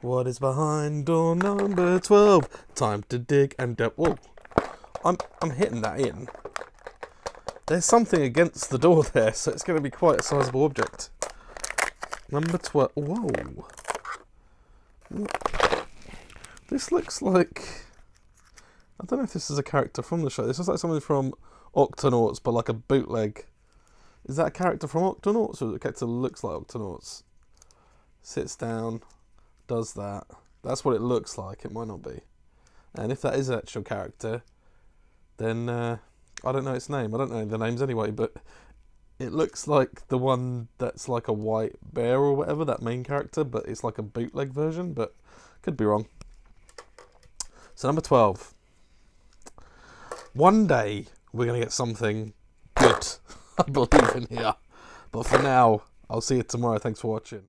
What is behind door number 12? Time to dig and delve. Whoa. I'm hitting that in. There's something against the door there, so it's going to be quite a sizable object. Number 12. Whoa. This looks like... I don't know if this is a character from the show. This looks like something from Octonauts, but like a bootleg. Is that a character from Octonauts, or is it a character that looks like Octonauts? Sits down, does that. That's what it looks like. It might not be. And if that is an actual character, then I don't know its name. I don't know the names anyway, but it looks like the one that's like a white bear or whatever, that main character, but it's like a bootleg version, but could be wrong. So number 12. One day we're going to get something good. I believe in here. But for now, I'll see you tomorrow. Thanks for watching.